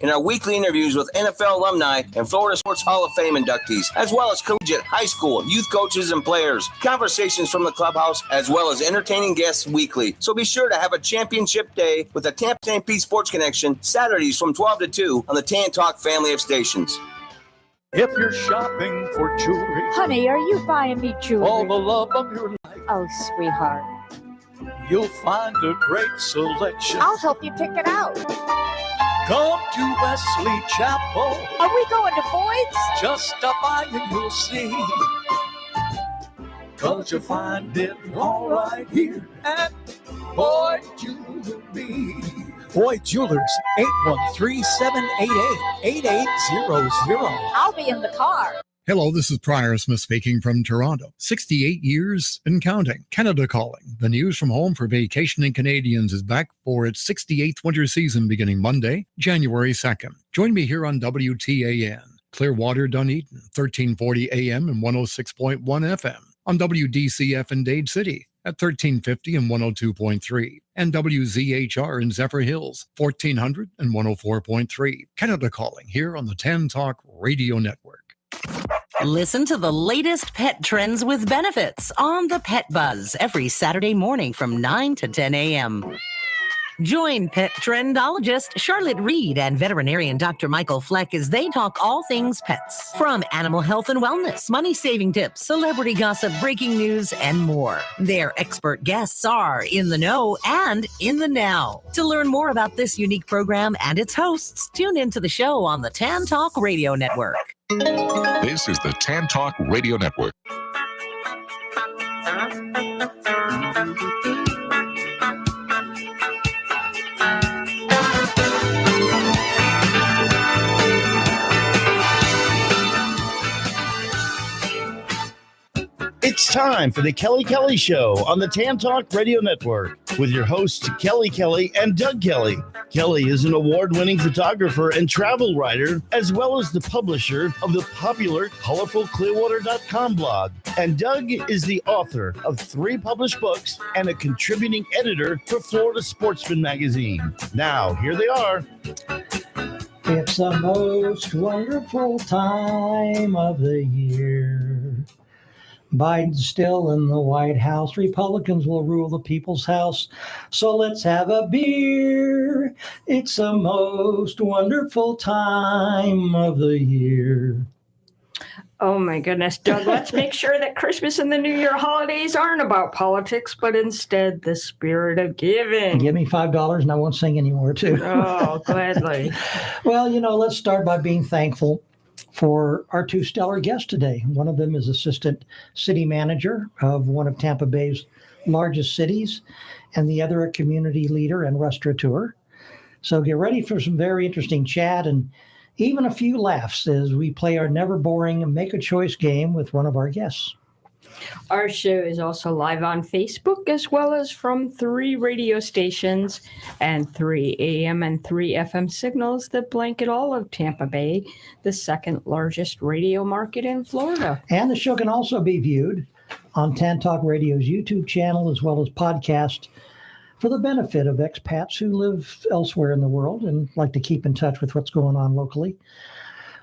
in our weekly interviews with NFL alumni and Florida Sports Hall of Fame inductees, as well as collegiate, high school, youth coaches, and players. Conversations from the clubhouse, as well as entertaining guests weekly. So be sure to have a championship day with the Tampa St. Pete Sports Connection, Saturdays from 12 to 2 on the Tan Talk family of stations. If you're shopping for jewelry, honey, are you buying me jewelry? All the love of your life. Oh, sweetheart. You'll find a great selection. I'll help you pick it out. Come to Wesley Chapel. Are we going to Boyd's? Just stop by and you'll see. 'Cause you'll find it all right here at Boyd Jewelry. Boyd Jewelers, 813-788-8800. I'll be in the car. Hello, this is Prior Smith speaking from Toronto. 68 years and counting. Canada Calling. The news from home for vacationing Canadians is back for its 68th winter season beginning Monday, January 2nd. Join me here on WTAN. Clearwater, Dunedin, 1340 AM and 106.1 FM. On WDCF in Dade City at 1350 and 102.3. And WZHR in Zephyrhills, 1400 and 104.3. Canada Calling here on the Tan Talk Radio Network. Listen to the latest pet trends with benefits on the Pet Buzz every Saturday morning from 9 to 10 a.m. Join pet trendologist Charlotte Reed and veterinarian Dr. Michael Fleck as they talk all things pets. From animal health and wellness, money-saving tips, celebrity gossip, breaking news, and more. Their expert guests are in the know and in the now. To learn more about this unique program and its hosts, tune into the show on the Tan Talk Radio Network. This is the Tan Talk Radio Network. It's time for the Kelly Kelly Show on the Tan Talk Radio Network with your hosts Kelly Kelly and Doug Kelly. Kelly is an award-winning photographer and travel writer, as well as the publisher of the popular ColorfulClearwater.com blog. And Doug is the author of 3 published books and a contributing editor for Florida Sportsman magazine. Now, here they are. It's the most wonderful time of the year. Biden's still in the White House. Republicans will rule the people's house. So let's have a beer. It's the most wonderful time of the year. Oh, my goodness, Doug, let's make sure that Christmas and the New Year holidays aren't about politics, but instead the spirit of giving. Give me $5 and I won't sing anymore, too. Oh, gladly. Well, let's start by being thankful for our 2 stellar guests today. One of them is assistant city manager of one of Tampa Bay's largest cities, and the other a community leader and restaurateur. So get ready for some very interesting chat and even a few laughs as we play our never boring Make a Choice game with one of our guests. Our show is also live on Facebook, as well as from 3 radio stations and 3 AM and 3 FM signals that blanket all of Tampa Bay, the second largest radio market in Florida. And the show can also be viewed on Tan Talk Radio's YouTube channel, as well as podcast, for the benefit of expats who live elsewhere in the world and like to keep in touch with what's going on locally.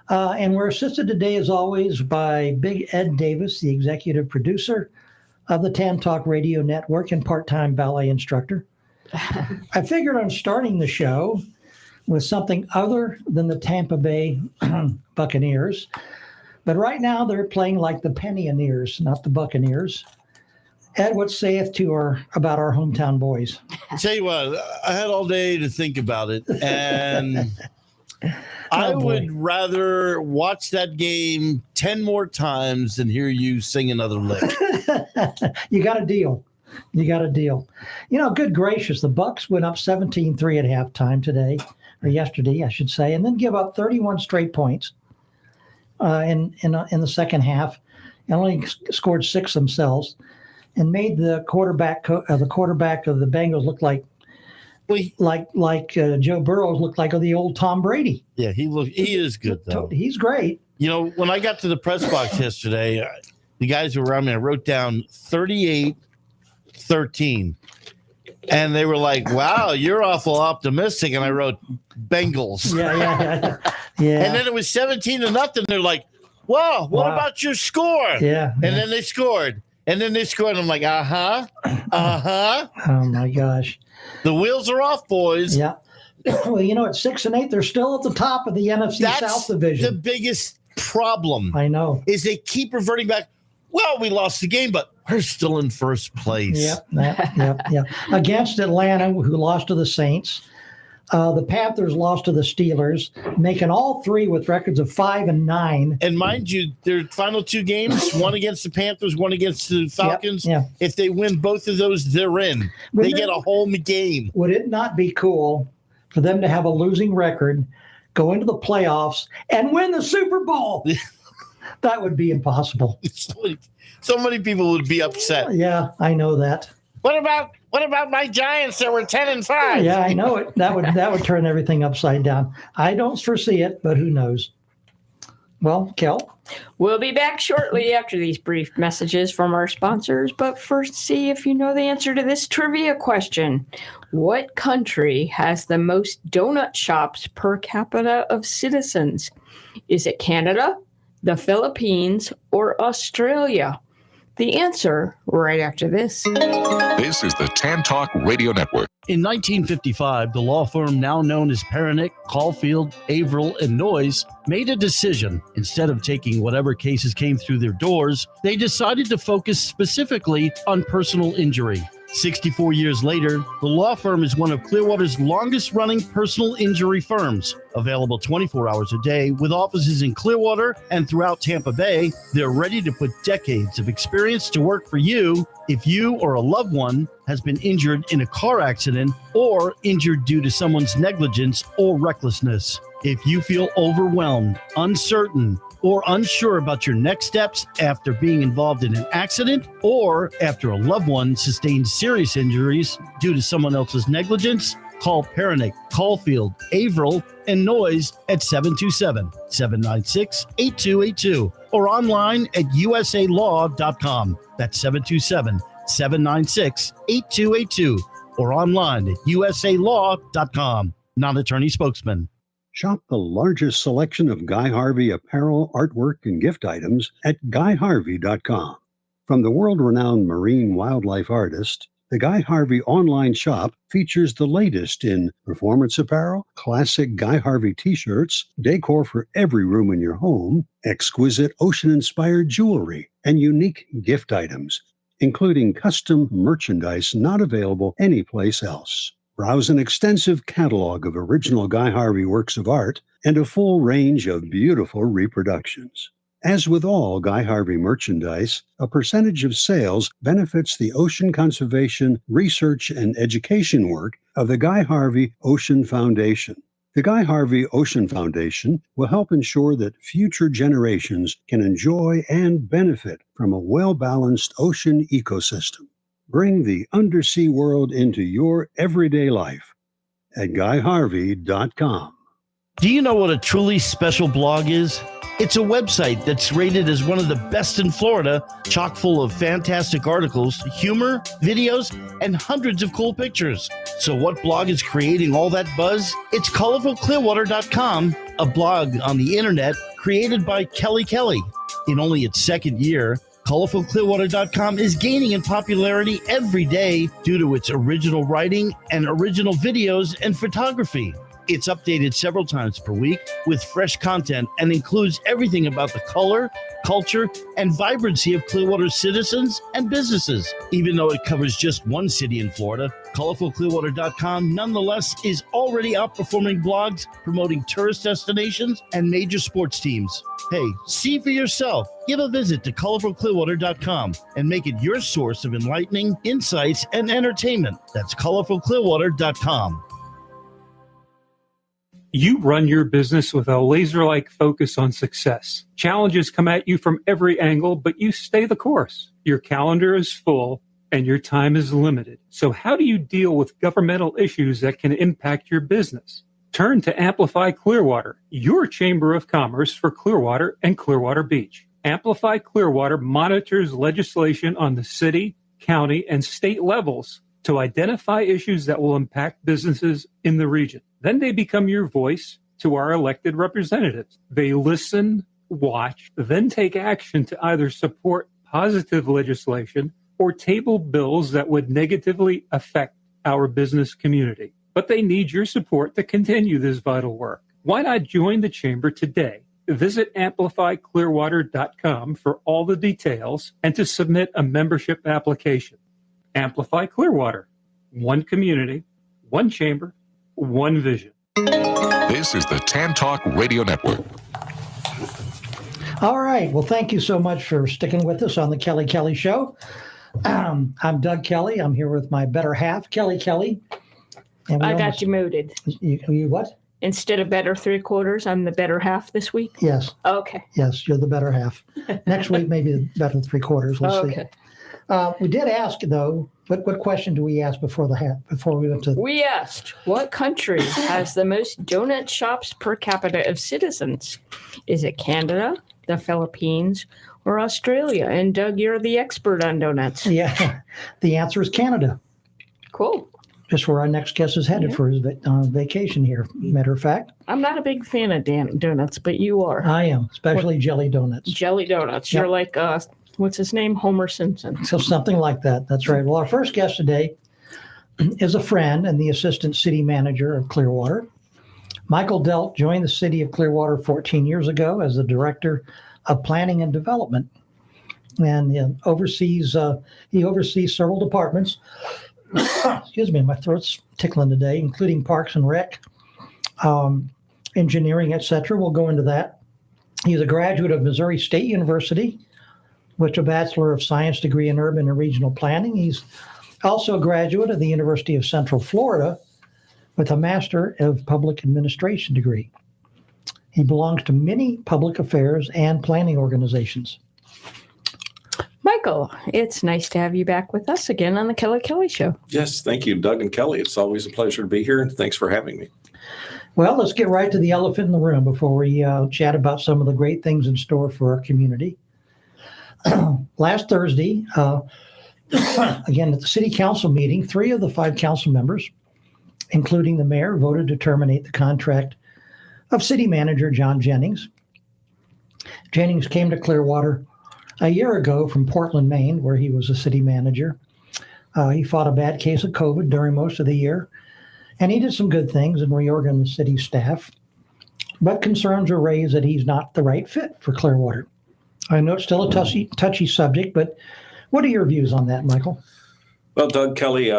And we're assisted today, as always, by Big Ed Davis, the executive producer of the Tan Talk Radio Network and part-time ballet instructor. I figured on starting the show with something other than the Tampa Bay Buccaneers. But right now they're playing like the Pennioneers, not the Buccaneers. Ed, what saith about our hometown boys? Tell you what, I had all day to think about it, and I would rather watch that game 10 more times than hear you sing another lick. You got a deal. Good gracious, the Bucs went up 17-3 at halftime today, or yesterday, I should say, and then give up 31 straight points in the second half, and only scored 6 themselves, and made the quarterback of the Bengals look like Joe Burrow looked like the old Tom Brady. Yeah, he is good, though. He's great. When I got to the press box yesterday, the guys who were around me, I wrote down 38-13. And they were like, wow, you're awful optimistic. And I wrote Bengals. Yeah. And then it was 17-0. They're like, wow, what about your score? Yeah. And then they scored. And then they scored. I'm like, uh-huh. Oh, my gosh. The wheels are off, boys. Yeah. Well, at 6-8, they're still at the top of the NFC South division. The biggest problem. I know. Is they keep reverting back. Well, we lost the game, but we're still in first place. Yep. Against Atlanta, who lost to the Saints. The Panthers lost to the Steelers, making all three with records of 5 and 9. And mind you, their final two games, one against the Panthers, one against the Falcons. If they win both of those, they're in. They get a home game. Would it not be cool for them to have a losing record, go into the playoffs, and win the Super Bowl? That would be impossible. So many people would be upset. Yeah, I know that. What about my Giants that were 10-5? Yeah, I know it. That would turn everything upside down. I don't foresee it, but who knows? Well, Kel? We'll be back shortly after these brief messages from our sponsors, but first see if you know the answer to this trivia question. What country has the most donut shops per capita of citizens? Is it Canada, the Philippines, or Australia? The answer right after this. This is the Tan Talk Radio Network. In 1955, the law firm now known as Pernick, Caulfield, Averill, and Noyes made a decision. Instead of taking whatever cases came through their doors, they decided to focus specifically on personal injury. 64 years later, the law firm is one of Clearwater's longest-running personal injury firms. Available 24 hours a day with offices in Clearwater and throughout Tampa Bay, they're ready to put decades of experience to work for you if you or a loved one has been injured in a car accident or injured due to someone's negligence or recklessness. If you feel overwhelmed, uncertain, or unsure about your next steps after being involved in an accident or after a loved one sustained serious injuries due to someone else's negligence, call Pernick, Caulfield, Averill, and Noyes at 727-796-8282 or online at usalaw.com. That's 727-796-8282 or online at usalaw.com. Non-attorney spokesman. Shop the largest selection of Guy Harvey apparel, artwork, and gift items at GuyHarvey.com. From the world-renowned marine wildlife artist, the Guy Harvey online shop features the latest in performance apparel, classic Guy Harvey t-shirts, decor for every room in your home, exquisite ocean-inspired jewelry, and unique gift items, including custom merchandise not available anyplace else. Browse an extensive catalog of original Guy Harvey works of art and a full range of beautiful reproductions. As with all Guy Harvey merchandise, a percentage of sales benefits the ocean conservation, research, and education work of the Guy Harvey Ocean Foundation. The Guy Harvey Ocean Foundation will help ensure that future generations can enjoy and benefit from a well-balanced ocean ecosystem. Bring the undersea world into your everyday life at GuyHarvey.com. Do you know what a truly special blog is? It's a website that's rated as one of the best in Florida, chock full of fantastic articles, humor, videos, and hundreds of cool pictures. So what blog is creating all that buzz? It's ColorfulClearwater.com, a blog on the internet created by Kelly Kelly. In only its second year, ColorfulClearwater.com is gaining in popularity every day due to its original writing and original videos and photography. It's updated several times per week with fresh content and includes everything about the color, culture, and vibrancy of Clearwater's citizens and businesses. Even though it covers just one city in Florida, ColorfulClearwater.com nonetheless is already outperforming blogs promoting tourist destinations and major sports teams. Hey, see for yourself. Give a visit to ColorfulClearwater.com and make it your source of enlightening insights and entertainment. That's ColorfulClearwater.com. You run your business with a laser-like focus on success. Challenges come at you from every angle, but you stay the course. Your calendar is full and your time is limited. So how do you deal with governmental issues that can impact your business? Turn to Amplify Clearwater, your Chamber of Commerce for Clearwater and Clearwater Beach. Amplify Clearwater monitors legislation on the city, county, and state levels to identify issues that will impact businesses in the region. Then they become your voice to our elected representatives. They listen, watch, then take action to either support positive legislation or table bills that would negatively affect our business community. But they need your support to continue this vital work. Why not join the Chamber today? Visit amplifyclearwater.com for all the details and to submit a membership application. Amplify Clearwater. One community, one chamber, one vision. This is the Tan Talk Radio Network. All right. Well, thank you so much for sticking with us on the Kelly Show. I'm Doug Kelly. I'm here with my better half, Kelly. And I got demoted. You what? Instead of better 3/4, I'm the better half this week? Yes. Okay. Yes, you're the better half. Next week, maybe the better 3/4. We'll see. We did ask, though, what question do we ask before we went to? We asked, what country has the most donut shops per capita of citizens? Is it Canada, the Philippines, or Australia? And Doug, you're the expert on donuts. Yeah, the answer is Canada. Cool. Just where our next guest is headed for his vacation here, matter of fact. I'm not a big fan of donuts, but you are. I am, especially jelly donuts. Jelly donuts. Yep. You're like, what's his name? Homer Simpson. So something like that. That's right. Well, our first guest today is a friend and the assistant city manager of Clearwater. Michael Delt joined the city of Clearwater 14 years ago as the director of planning and development. And he oversees several departments. Excuse me, my throat's tickling today, including Parks and Rec, engineering, etc. We'll go into that. He's a graduate of Missouri State University with a Bachelor of Science degree in Urban and Regional Planning. He's also a graduate of the University of Central Florida with a Master of Public Administration degree. He belongs to many public affairs and planning organizations. Michael, it's nice to have you back with us again on the Kelly Show. Yes, thank you, Doug and Kelly. It's always a pleasure to be here, and thanks for having me. Well, let's get right to the elephant in the room before we chat about some of the great things in store for our community. Last Thursday, again, at the city council meeting, 3 of the 5 council members, including the mayor, voted to terminate the contract of city manager John Jennings. Jennings came to Clearwater a year ago from Portland, Maine, where he was a city manager. He fought a bad case of COVID during most of the year, and he did some good things and reorganized the city staff. But concerns were raised that he's not the right fit for Clearwater. I know it's still a touchy subject, but what are your views on that, Michael? Well, Doug, Kelly,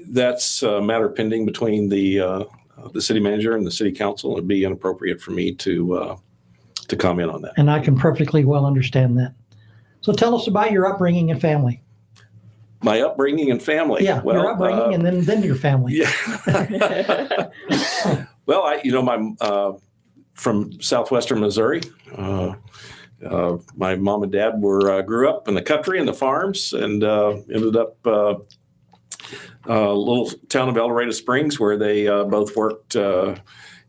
that's a matter pending between the city manager and the city council. It'd be inappropriate for me to comment on that. And I can perfectly well understand that. So tell us about your upbringing and family. My upbringing and family. Yeah, well, your upbringing and then your family. Yeah. Well, I'm from southwestern Missouri. My mom and dad grew up in the country and the farms, and ended up a little town of El Dorado Springs, where they both worked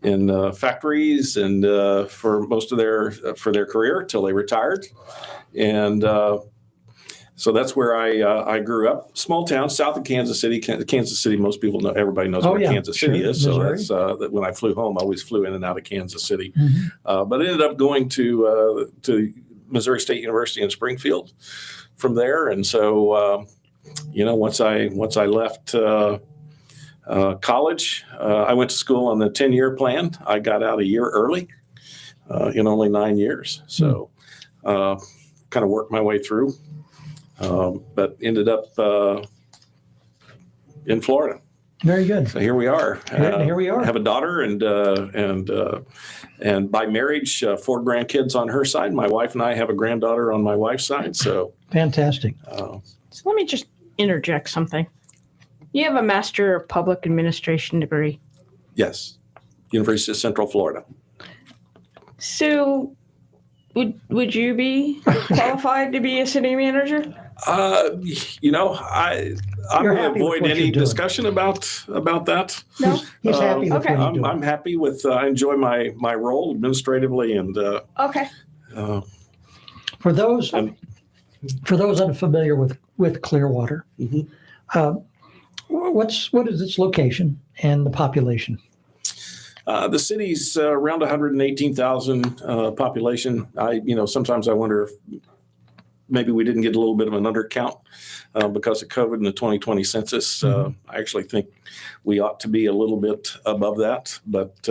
in factories and for most of their career till they retired. And so that's where I grew up. Small town south of Kansas City. Kansas City, most people know. Everybody knows where Kansas City is. Missouri. So that's when I flew home, I always flew in and out of Kansas City. But I ended up going to Missouri State University in Springfield from there. And so once I left college, I went to school on the 10-year plan. I got out a year early in only 9 years. So kind of worked my way through, but ended up in Florida. Very good. So here we are. Here we are. I have a daughter and by marriage, 4 grandkids on her side. My wife and I have a granddaughter on my wife's side. So fantastic. So let me just interject something. You have a Master of Public Administration degree. Yes, University of Central Florida. So would you be qualified to be a city manager? I'm going to avoid any discussion about that. No, he's happy with what you're doing. I'm happy with. I enjoy my role administratively, and okay. For those unfamiliar with Clearwater, What is its location and the population? The city's around 118,000 population. Sometimes I wonder if maybe we didn't get a little bit of an undercount because of COVID and the 2020 census. I actually think we ought to be a little bit above that. But,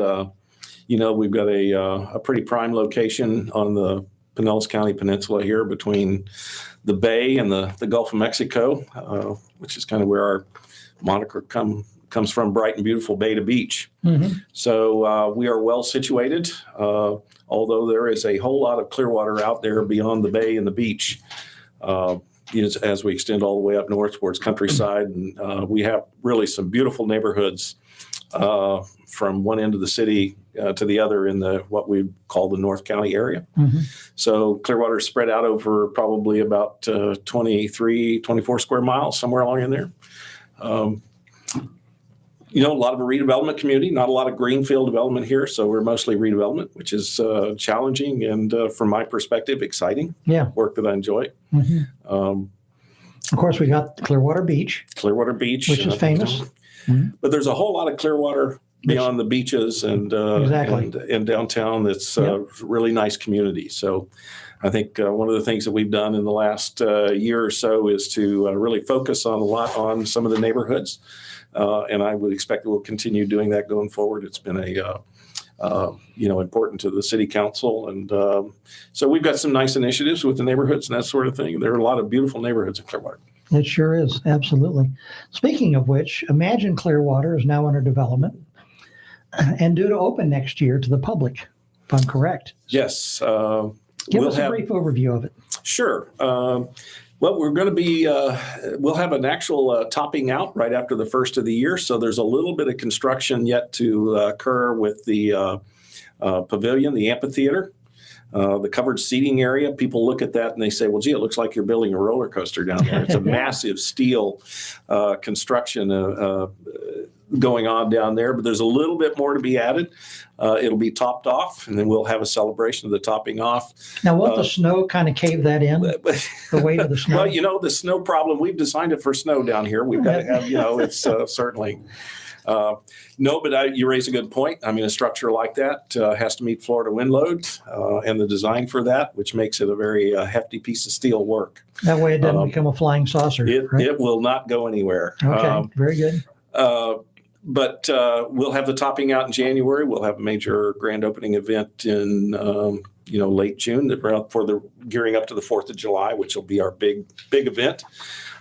we've got a pretty prime location on the Pinellas County Peninsula here between the Bay and the Gulf of Mexico, which is kind of where our moniker comes from, bright and beautiful Bay to beach. So we are well situated, although there is a whole lot of Clearwater out there beyond the bay and the beach. As we extend all the way up north towards countryside, and we have really some beautiful neighborhoods from one end of the city to the other in what we call the North County area. So Clearwater is spread out over probably about 24 square miles, somewhere along in there. A lot of a redevelopment community, not a lot of greenfield development here. So we're mostly redevelopment, which is challenging and from my perspective, exciting. Work that I enjoy. Of course, we got Clearwater Beach. Which is famous. But there's a whole lot of Clearwater beyond the beaches and downtown. That's a really nice community. So I think one of the things that we've done in the last year or so is to really focus on some of the neighborhoods. And I would expect that we'll continue doing that going forward. It's been important to the city council. And so we've got some nice initiatives with the neighborhoods and that sort of thing. There are a lot of beautiful neighborhoods in Clearwater. It sure is. Absolutely. Speaking of which, Imagine Clearwater is now under development and due to open next year to the public, if I'm correct. Yes. Give us a brief overview of it. Sure. Well, we're going to be, we'll have an actual topping out right after the first of the year. So there's a little bit of construction yet to occur with the pavilion, the amphitheater, the covered seating area. People look at that and they say, well, gee, it looks like you're building a roller coaster down there. It's a massive steel construction going on down there, but there's a little bit more to be added. It'll be topped off, and then we'll have a celebration of the topping off. Now, won't the snow kind of cave that in? The weight of the snow? Well, the snow problem, we've designed it for snow down here. We've got to have, it's certainly. No, but you raise a good point. I mean, a structure like that has to meet Florida wind load and the design for that, which makes it a very hefty piece of steel work. That way it doesn't become a flying saucer. It will not go anywhere. Okay, very good. But we'll have the topping out in January. We'll have a major grand opening event in late June for the gearing up to the 4th of July, which will be our big event.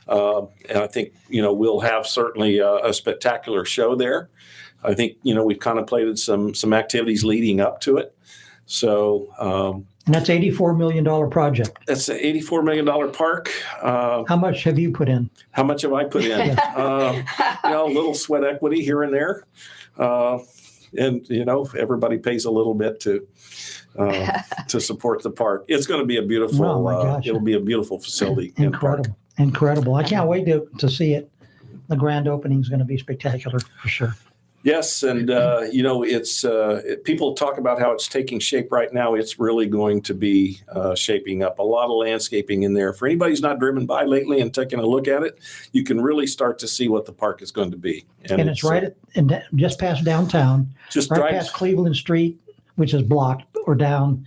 And I think we'll have certainly a spectacular show there. I think we've contemplated some activities leading up to it. So. And that's $84 million project. That's an $84 million park. How much have you put in? How much have I put in? A little sweat equity here and there. And everybody pays a little bit to support the park. It's going to be a beautiful, it'll be a beautiful facility. Incredible. I can't wait to see it. The grand opening is going to be spectacular for sure. Yes, and it's people talk about how it's taking shape right now. It's really going to be shaping up. A lot of landscaping in there. For anybody who's not driven by lately and taking a look at it, you can really start to see what the park is going to be. And it's right just past downtown, right past Cleveland Street, which is blocked, or down,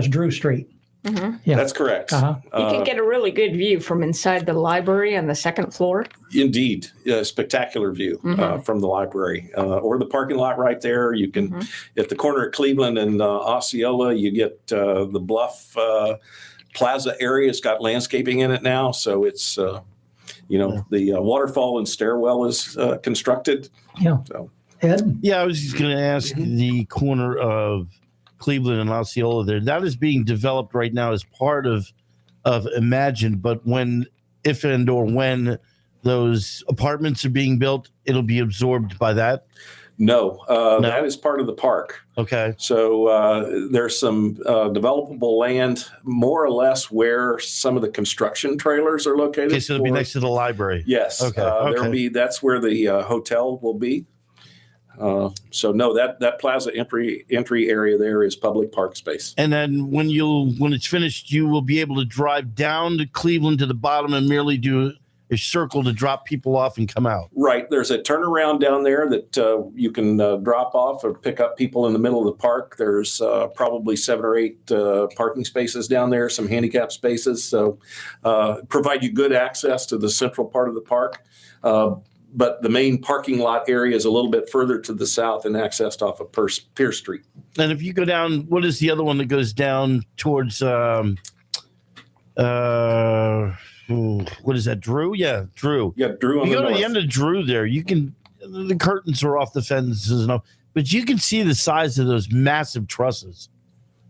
Drew Street. Mm-hmm. Yeah, that's correct. You can get a really good view from inside the library on the second floor. Indeed, a spectacular view from the library or the parking lot right there. You can, at the corner of Cleveland and Osceola, you get the Bluff Plaza area. It's got landscaping in it now, so it's the waterfall and stairwell is constructed. Yeah. So, Ed? Yeah, I was just going to ask the corner of Cleveland and Osceola there. That is being developed right now as part of Imagine, but when those apartments are being built, it'll be absorbed by that? No, that is part of the park. Okay. So there's some developable land more or less where some of the construction trailers are located. Okay, so it'll be next to the library. Yes. Okay. That's where the hotel will be. So no, that plaza entry area there is public park space. And then when it's finished, you will be able to drive down to Cleveland to the bottom and merely do a circle to drop people off and come out. Right. There's a turnaround down there that you can drop off or pick up people in the middle of the park. There's probably 7 or 8 parking spaces down there, some handicap spaces. So provide you good access to the central part of the park. But the main parking lot area is a little bit further to the south and accessed off of Pierce Street. And if you go down, what is the other one that goes down towards, what is that, Drew? Yeah, Drew. Yeah, Drew on you the go to north. the end of Drew there, you can, the curtains are off the fences and all, but you can see the size of those massive trusses.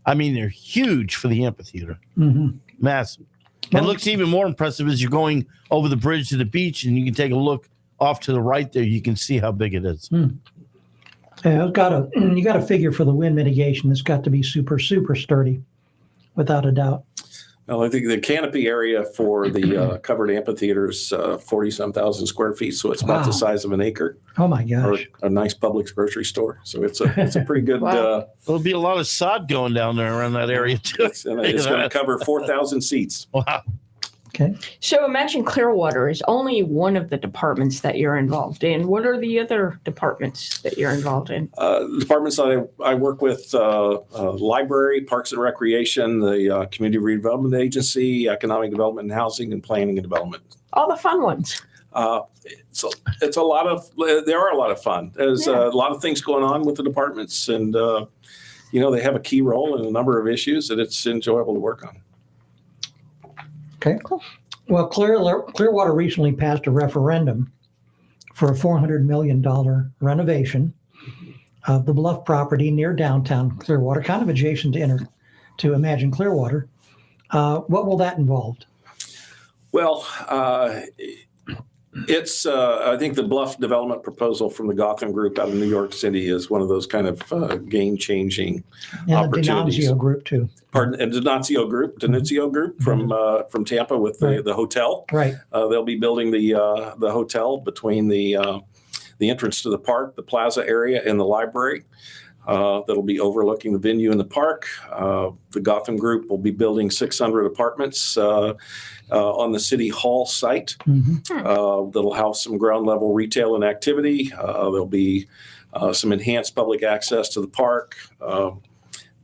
I mean, they're huge for the amphitheater. Mm-hmm. Massive. It looks even more impressive as you're going over the bridge to the beach and you can take a look off to the right there. You can see how big it is. Yeah, you got to figure for the wind mitigation. It's got to be super, super sturdy, without a doubt. Well, I think the canopy area for the covered amphitheater is 40-some thousand square feet, so it's about the size of an acre. Oh my gosh! Or a nice Publix grocery store. So it's a pretty good. Wow. There'll be a lot of sod going down there around that area too. It's going to cover 4,000 seats. Wow. Okay. So imagine Clearwater is only one of the departments that you're involved in. What are the other departments that you're involved in? The departments that I work with, library, parks and recreation, the community redevelopment agency, economic development and housing, and planning and development. All the fun ones. It's a lot of, there are a lot of fun. There's a lot of things going on with the departments and, they have a key role in a number of issues that it's enjoyable to work on. Okay, cool. Well, Clearwater recently passed a referendum for a $400 million renovation of the Bluff property near downtown Clearwater, kind of adjacent to Imagine Clearwater. What will that involve? Well, it's I think the Bluff development proposal from the Gotham Group out of New York City is one of those kind of game-changing opportunities. And the Denunzio Group too. Pardon, and Denunzio Group from Tampa with the hotel. Right. They'll be building the hotel between the entrance to the park, the plaza area, and the library. That'll be overlooking the venue in the park. The Gotham Group will be building 600 apartments on the City Hall site. That'll have some ground level retail and activity. There'll be some enhanced public access to the park.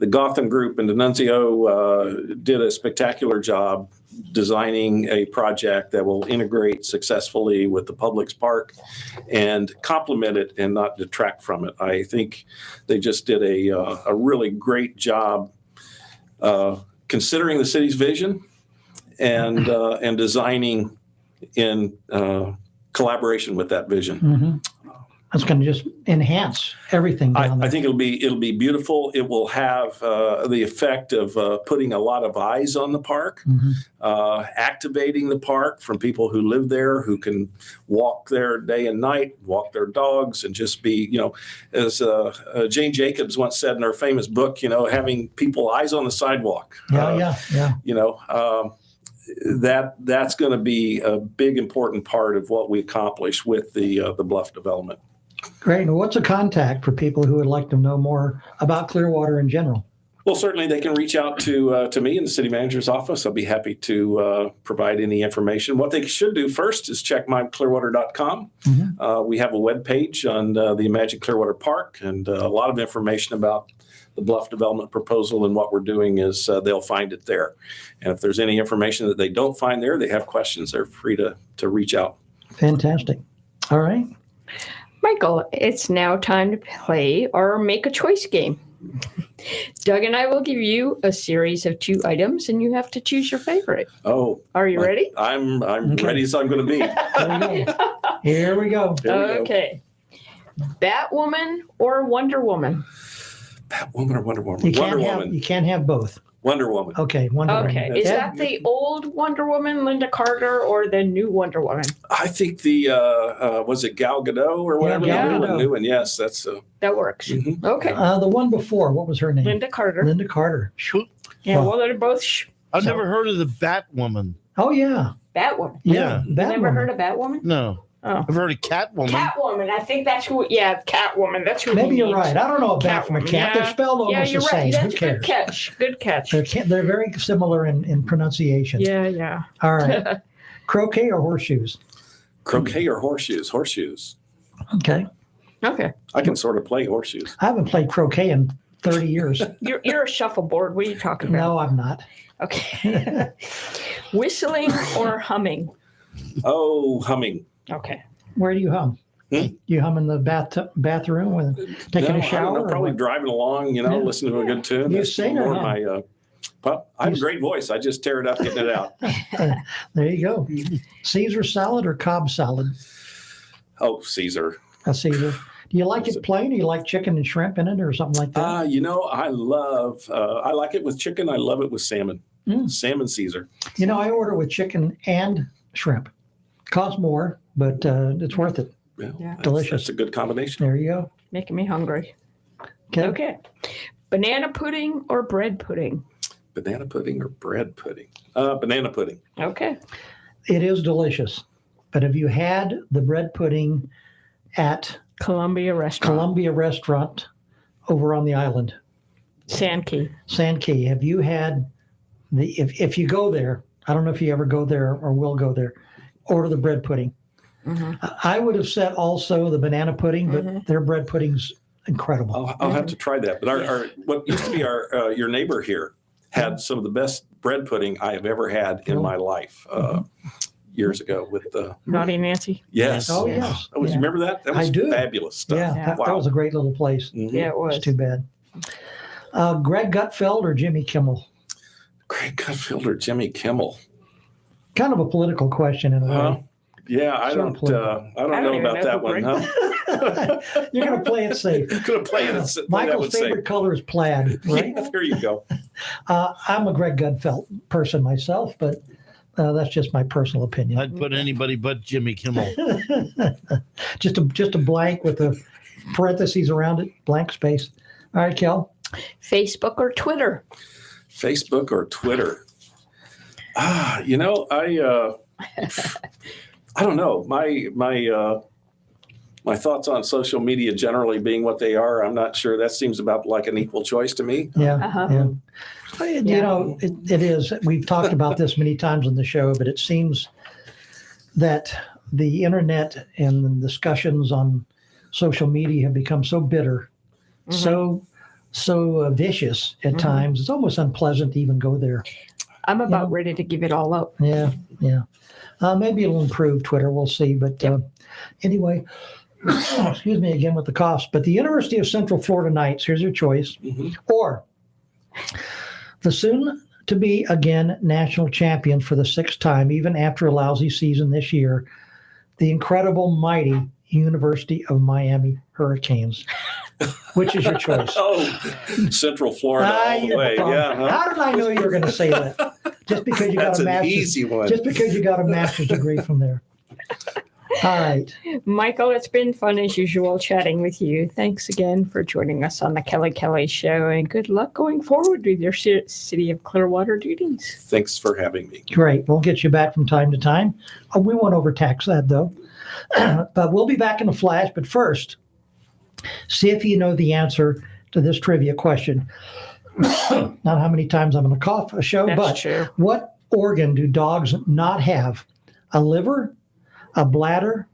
The Gotham Group and Denunzio did a spectacular job designing a project that will integrate successfully with the Publix Park and complement it and not detract from it. I think they just did a really great job considering the city's vision and designing in collaboration with that vision. That's going to just enhance everything down there. I think it'll be beautiful. It will have the effect of putting a lot of eyes on the park, activating the park from people who live there, who can walk there day and night, walk their dogs, and just be, as Jane Jacobs once said in her famous book, having people eyes on the sidewalk. Yeah. That's going to be a big, important part of what we accomplish with the Bluff development. Great. And what's a contact for people who would like to know more about Clearwater in general? Well, certainly they can reach out to me in the city manager's office. I'll be happy to provide any information. What they should do first is check myclearwater.com. We have a webpage on the Imagine Clearwater Park and a lot of information about the Bluff development proposal, and what we're doing is they'll find it there. And if there's any information that they don't find there, they have questions, they're free to reach out. Fantastic. All right. Michael, it's now time to play our Make a Choice game. Doug and I will give you a series of 2 items, and you have to choose your favorite. Oh. Are you ready? I'm ready as I'm going to be. Here we go. Okay. Batwoman or Wonder Woman? Batwoman or Wonder Woman? You can't have both. Wonder Woman. Okay, Wonder Woman. Okay, is that the old Wonder Woman, Linda Carter, or the new Wonder Woman? I think the, was it Gal Gadot or whatever? Gal the Gadot. new one. Yes, that's. That works. Okay. The one before, what was her name? Linda Carter. Linda Carter. Yeah, well, they're both. I've never heard of the Batwoman. Oh, yeah. Batwoman. Yeah. Never heard of Batwoman? No. Oh. I've heard of Catwoman. Catwoman. I think that's who. Yeah, Catwoman. That's who. Maybe you're right. I don't know a bat from a cat. They're spelled almost the same. That's Who cares? Good catch. Good catch. They're very similar in pronunciation. Yeah. All right. Croquet or horseshoes? Croquet or horseshoes? Horseshoes. Okay. Okay. I can sort of play horseshoes. I haven't played croquet in 30 years. You're a shuffleboard. What are you talking about? No, I'm not. Okay. Whistling or humming? Oh, humming. Okay. Where do you hum? You hum in the bathroom when taking a shower? I don't know, probably driving along, listening to a good tune. You sing or hum? I have a great voice. I just tear it up, getting it out. There you go. Caesar salad or Cobb salad? Oh, Caesar. A Caesar. Do you like it plain? Do you like chicken and shrimp in it or something like that? I like it with chicken. I love it with salmon. Salmon Caesar. I order with chicken and shrimp. Costs more, but it's worth it. Yeah. Delicious. That's a good combination. There you go. Making me hungry. Okay. Okay. Banana pudding or bread pudding? Banana pudding or bread pudding? Banana pudding. Okay. It is delicious. But have you had the bread pudding at Columbia Restaurant over on the island? Sandkey. Have you had if you go there, I don't know if you ever go there or will go there, order the bread pudding. Mm-hmm. I would have said also the banana pudding, but their bread pudding's incredible. I'll have to try that. But our what used to be your neighbor here had some of the best bread pudding I have ever had in my life. Years ago with the Naughty Nancy. Yes. Oh yes. You remember that? That was I do. Fabulous stuff. Yeah, that was a great little place. Mm-hmm. Yeah, it was. It's too bad. Greg Gutfeld or Jimmy Kimmel? Greg Gutfeld or Jimmy Kimmel? Kind of a political question in a way. Yeah, I don't know about that one, huh? You're going to play it safe. Going to play it. Michael's favorite color is plaid, right? Yeah, there you go. I'm a Greg Gutfeld person myself, but that's just my personal opinion. I'd put anybody but Jimmy Kimmel. just a blank with a parentheses around it, blank space. All right, Kel. Facebook or Twitter? Facebook or Twitter? I don't know. My thoughts on social media generally being what they are, I'm not sure. That seems about like an equal choice to me. Yeah. It is. We've talked about this many times on the show, but it seems that the internet and the discussions on social media have become so bitter, so vicious at times. It's almost unpleasant to even go there. I'm about ready to give it all up. Yeah. Maybe it'll improve Twitter. We'll see. But anyway, excuse me again with the coughs. But the University of Central Florida Knights, here's your choice. Or the soon-to-be again national champion for the sixth time, even after a lousy season this year, the incredible, mighty University of Miami Hurricanes. Which is your choice? Central Florida all the way. Yeah. Huh? How did I know you were going to say that? Just because you got a master's, easy one. Just because you got a master's degree from there. All right. Michael, it's been fun as usual chatting with you. Thanks again for joining us on the Kelly Show, and good luck going forward with your City of Clearwater duties. Thanks for having me. Great. We'll get you back from time to time. We won't overtax that, though. But we'll be back in a flash. But first, see if you know the answer to this trivia question. Not how many times I'm going to cough a show, That's but true. What organ do dogs not have? A liver, a bladder,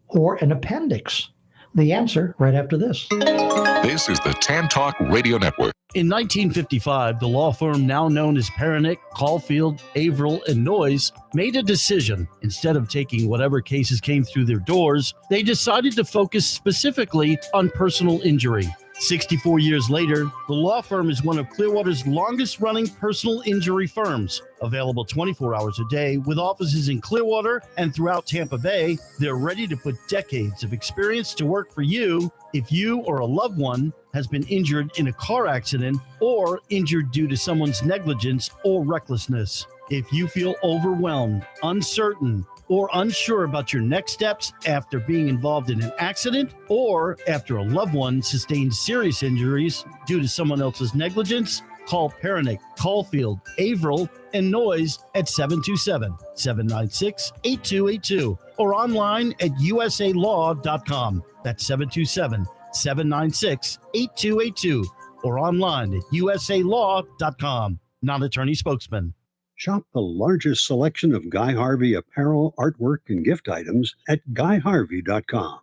or an appendix? The answer right after this. This is the Tan Talk Radio Network. In 1955, the law firm now known as Pernick, Caulfield, Averill, and Noyes made a decision. Instead of taking whatever cases came through their doors, they decided to focus specifically on personal injury. 64 years later, the law firm is one of Clearwater's longest-running personal injury firms. Available 24 hours a day with offices in Clearwater and throughout Tampa Bay, they're ready to put decades of experience to work for you if you or a loved one has been injured in a car accident or injured due to someone's negligence or recklessness. If you feel overwhelmed, uncertain, or unsure about your next steps after being involved in an accident or after a loved one sustained serious injuries due to someone else's negligence, call Pernick, Caulfield, Averill, and Noyes at 727-796-8282 or online at usalaw.com. That's 727-796-8282 or online at usalaw.com. Non-attorney spokesman. Shop the largest selection of Guy Harvey apparel, artwork, and gift items at GuyHarvey.com.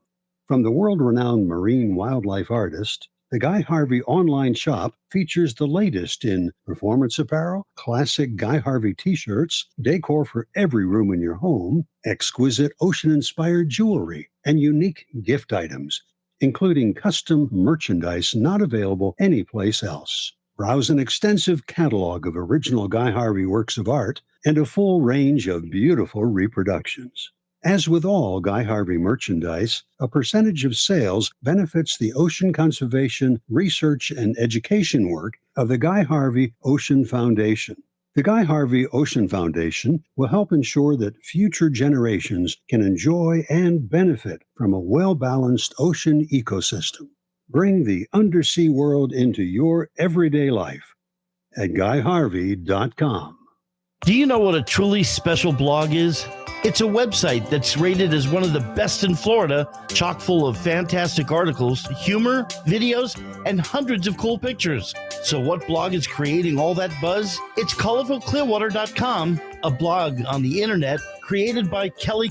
From the world-renowned marine wildlife artist, the Guy Harvey online shop features the latest in performance apparel, classic Guy Harvey t-shirts, decor for every room in your home, exquisite ocean-inspired jewelry, and unique gift items, including custom merchandise not available anyplace else. Browse an extensive catalog of original Guy Harvey works of art and a full range of beautiful reproductions. As with all Guy Harvey merchandise, a percentage of sales benefits the ocean conservation, research, and education work of the Guy Harvey Ocean Foundation. The Guy Harvey Ocean Foundation will help ensure that future generations can enjoy and benefit from a well-balanced ocean ecosystem. Bring the undersea world into your everyday life at GuyHarvey.com. Do you know what a truly special blog is? It's a website that's rated as one of the best in Florida, chock full of fantastic articles, humor, videos, and hundreds of cool pictures. So what blog is creating all that buzz? It's ColorfulClearwater.com, a blog on the internet created by Kelly.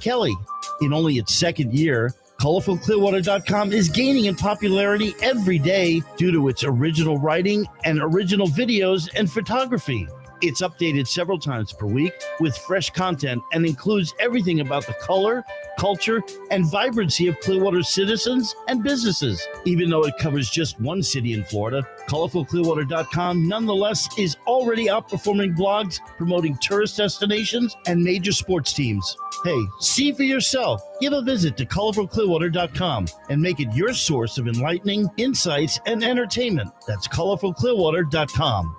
In only its second year, ColorfulClearwater.com is gaining in popularity every day due to its original writing and original videos and photography. It's updated several times per week with fresh content and includes everything about the color, culture, and vibrancy of Clearwater's citizens and businesses. Even though it covers just one city in Florida, ColorfulClearwater.com nonetheless is already outperforming blogs promoting tourist destinations and major sports teams. Hey, see for yourself. Give a visit to ColorfulClearwater.com and make it your source of enlightening insights and entertainment. That's ColorfulClearwater.com.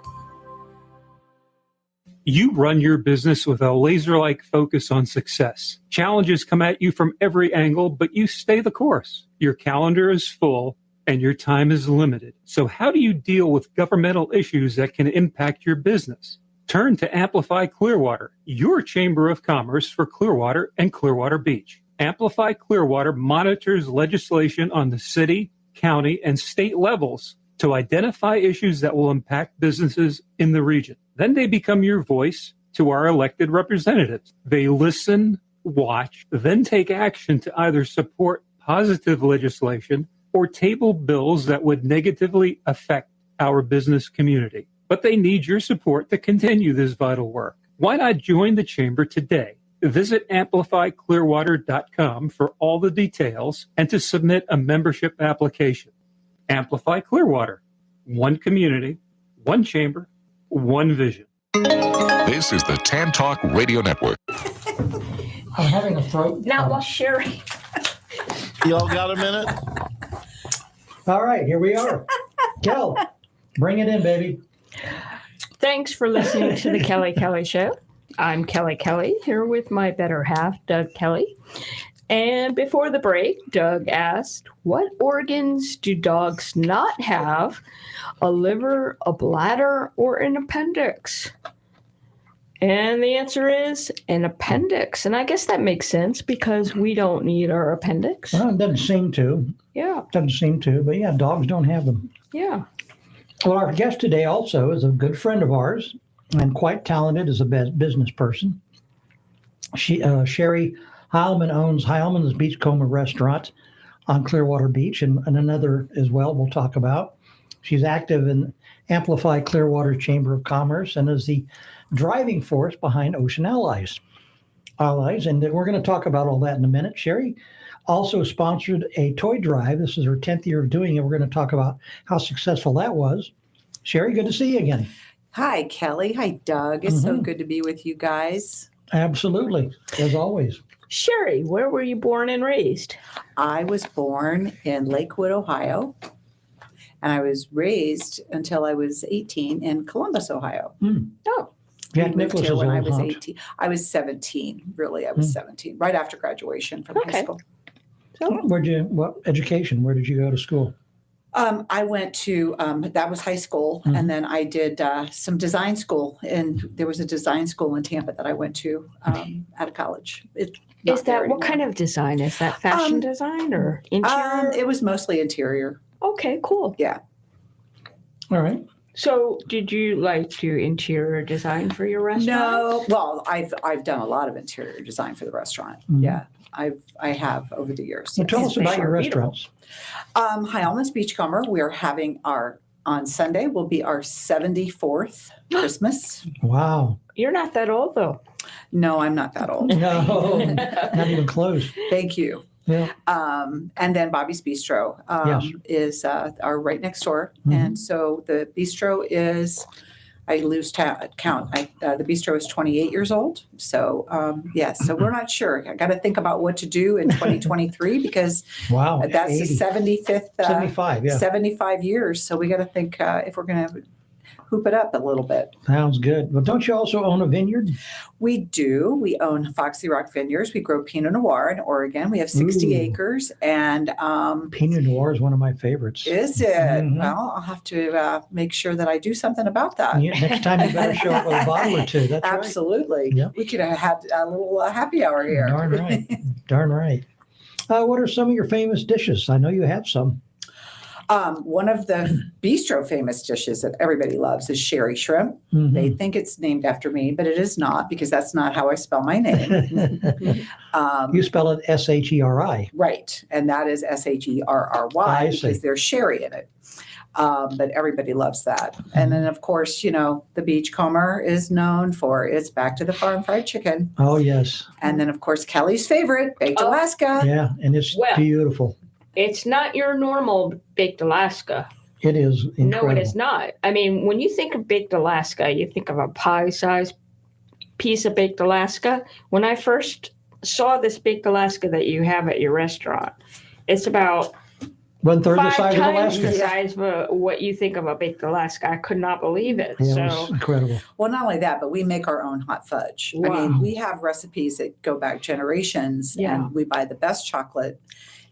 You run your business with a laser-like focus on success. Challenges come at you from every angle, but you stay the course. Your calendar is full and your time is limited. So how do you deal with governmental issues that can impact your business? Turn to Amplify Clearwater, your Chamber of Commerce for Clearwater and Clearwater Beach. Amplify Clearwater monitors legislation on the city, county, and state levels to identify issues that will impact businesses in the region. Then they become your voice to our elected representatives. They listen, watch, then take action to either support positive legislation or table bills that would negatively affect our business community. But they need your support to continue this vital work. Why not join the Chamber today? Visit AmplifyClearwater.com for all the details and to submit a membership application. Amplify Clearwater. One community, one chamber, one vision. This is the Tan Talk Radio Network. I'm having a throat. Now, while Sherry. You all got a minute? All right, here we are. Kel, bring it in, baby. Thanks for listening to the Kelly Show. I'm Kelly, here with my better half, Doug Kelly. And before the break, Doug asked, what organs do dogs not have? A liver, a bladder, or an appendix? And the answer is an appendix. And I guess that makes sense because we don't need our appendix. Well, it doesn't seem to. Yeah. Doesn't seem to, but yeah, dogs don't have them. Yeah. Well, our guest today also is a good friend of ours and quite talented as a business person. Sherry Heilman owns Heilman's Beachcomber Restaurant on Clearwater Beach and another as well we'll talk about. She's active in Amplify Clearwater Chamber of Commerce and is the driving force behind Ocean Allies. And we're going to talk about all that in a minute. Sherry also sponsored a toy drive. This is her 10th year of doing it. We're going to talk about how successful that was. Sherry, good to see you again. Hi, Kelly. Hi, Doug. It's so good to be with you guys. Absolutely, as always. Sherry, where were you born and raised? I was born in Lakewood, Ohio, and I was raised until I was 18 in Columbus, Ohio. Oh. Jack Nicklaus is when I old, was huh? 18. I was 17, really. I was 17, right after graduation from high school. So, what education? Where did you go to school? I went to, that was high school, and then I did some design school, and there was a design school in Tampa that I went to out of college. Is that, what kind of design? Is that fashion design or interior? It was mostly interior. Okay, cool. Yeah. All right. So, did you like do interior design for your restaurant? No, well, I've done a lot of interior design for the restaurant. Mhm. Yeah, I have over the years. So tell yes. us about your restaurants. High Almonds Beachcomber. We're having on Sunday will be our 74th Christmas. Wow. You're not that old, though. No, I'm not that old. No, not even close. Thank you. Yeah. And then Bobby's Bistro is our right next door. Mhm. And so the bistro is, I lose count. The bistro is 28 years old. So, so we're not sure. I got to think about what to do in 2023 because Wow. that's 80. the 75th. 75, yeah. 75 years. So we got to think if we're going to hoop it up a little bit. Sounds good. Well, don't you also own a vineyard? We do. We own Foxy Rock Vineyards. We grow Pinot Noir in Oregon. We have 60 Ooh. acres. And Pinot Noir is one of my favorites. is it? Mhm. Well, I'll have to make sure that I do something about that. Yeah, next time you better show up with a bottle or two. That's Absolutely. Yep. We could have had a little happy hour right. here. Darn right. Darn right. What are some of your famous dishes? I know you have some. One of the bistro famous dishes that everybody loves is sherry shrimp. Mhm. They think it's named after me, but it is not because that's not how I spell my name. You spell it Sheri. Right. And that is Sherry I see. because there's sherry in it. But everybody loves that. And then, of course, the Beachcomber is known for its back to the farm fried chicken. Oh, yes. And then, of course, Kelly's favorite, baked Alaska. Yeah, and it's Well, beautiful. It's not your normal baked Alaska. It is incredible. No, it is not. I mean, when you think of baked Alaska, you think of a pie-sized piece of baked Alaska. When I first saw this baked Alaska that you have at your restaurant, it's about 1/3 the 5 size of times Alaska. the size of what you think of a baked Alaska. I could not believe it. Yeah, it So was incredible. Well, not only that, but we make our own hot fudge. I Wow. mean, we have recipes that go back generations, Yeah. and we buy the best chocolate,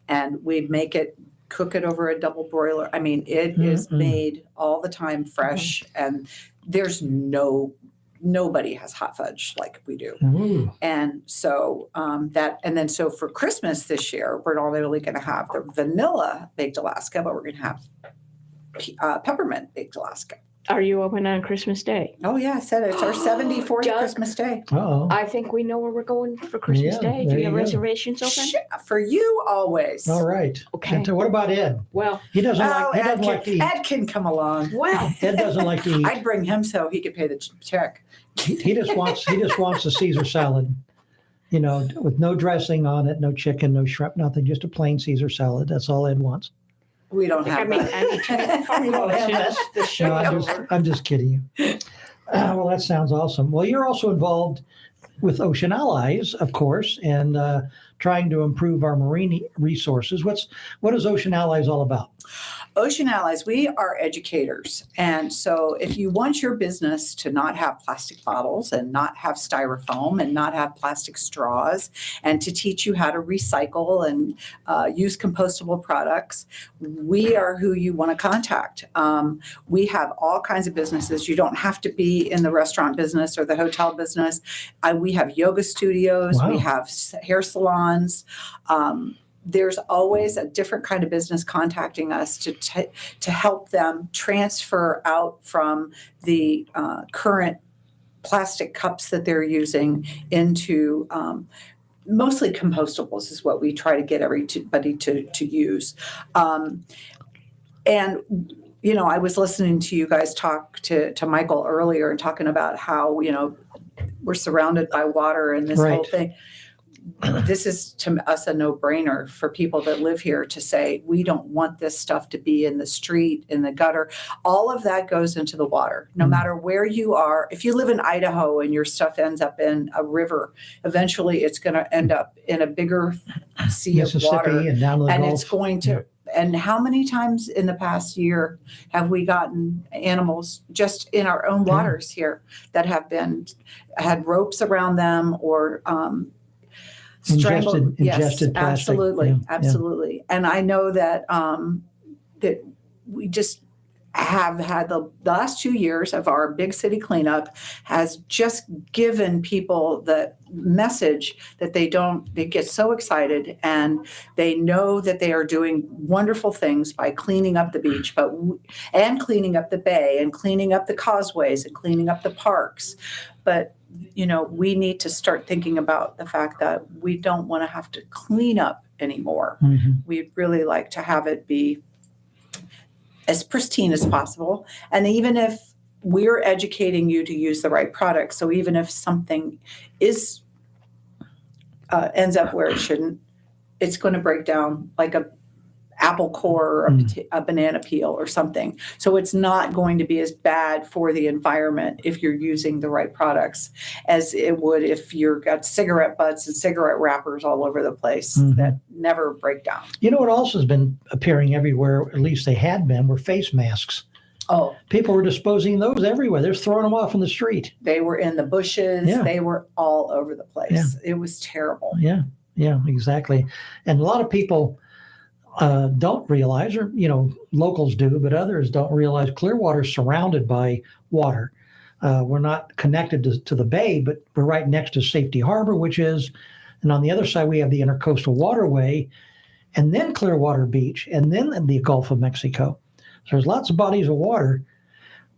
and we make it, cook it over a double broiler. I mean, it is made all the time fresh, and there's nobody has hot fudge like we do. Ooh. And so so for Christmas this year, we're not only going to have the vanilla baked Alaska, but we're going to have peppermint baked Alaska. are you open on Christmas Day? Oh yeah, I said it. It's our 74th Doug, Christmas Day. Uh-oh. I think we know where we're going for Christmas Yeah, Day. there Do you have you go. reservations open? For you always. All right. Okay. And so what about Ed? Well, He doesn't Oh, like to eat. Ed can come along. well, Ed doesn't like to eat. I'd bring him so he could pay the check. He just wants a Caesar salad, with no dressing on it, no chicken, no shrimp, nothing, just a plain Caesar salad. That's all Ed wants. We don't have that. we don't have that. The No, show I'm just kidding you. Well, that sounds awesome. Well, you're also involved with Ocean Allies, of course, and trying to improve our marine resources. What is Ocean Allies all about? Ocean Allies, we are educators. And so if you want your business to not have plastic bottles and not have styrofoam and not have plastic straws and to teach you how to recycle and use compostable products, we are who you want to contact. We have all kinds of businesses. You don't have to be in the restaurant business or the hotel business. We have yoga studios. Wow. We have hair salons. There's always a different kind of business contacting us to help them transfer out from the current plastic cups that they're using into mostly compostables is what we try to get everybody to use. And I was listening to you guys talk to Michael earlier and talking about how we're surrounded by water and this Right. whole thing. This is to us a no-brainer for people that live here to say, we don't want this stuff to be in the street, in the gutter. All of that goes into the water, no matter where you are. If you live in Idaho and your stuff ends up in a river, eventually it's going to end up in a bigger sea of Mississippi water. and down to the And Gulf. it's going to, and how many times in the past year have we gotten animals just in our own waters here that have had ropes around them or strangled? Ingested plastic. Absolutely, Yeah, absolutely. And I know that that we just have had the last 2 years of our big city cleanup has just given people the message that they get so excited and they know that they are doing wonderful things by cleaning up the beach, and cleaning up the bay and cleaning up the causeways and cleaning up the parks. But, we need to start thinking about the fact that we don't want to have to clean up anymore. Mm-hmm. We'd really like to have it be as pristine as possible. And even if we're educating you to use the right product, so even if something ends up where it shouldn't, it's going to break down like a apple core or a banana peel or something. So it's not going to be as bad for the environment if you're using the right products as it would if you've got cigarette butts and cigarette wrappers all over the place that never break down. You know what else has been appearing everywhere, at least they had been, were face masks. Oh. People were disposing those everywhere. They're throwing them off in the street. They were in the bushes. Yeah. They were all over the place. Yeah. It was terrible. Yeah, exactly. And a lot of people don't realize, or locals do, but others don't realize Clearwater is surrounded by water. We're not connected to the bay, but we're right next to Safety Harbor, and on the other side we have the Intercoastal Waterway, and then Clearwater Beach, and then the Gulf of Mexico. So there's lots of bodies of water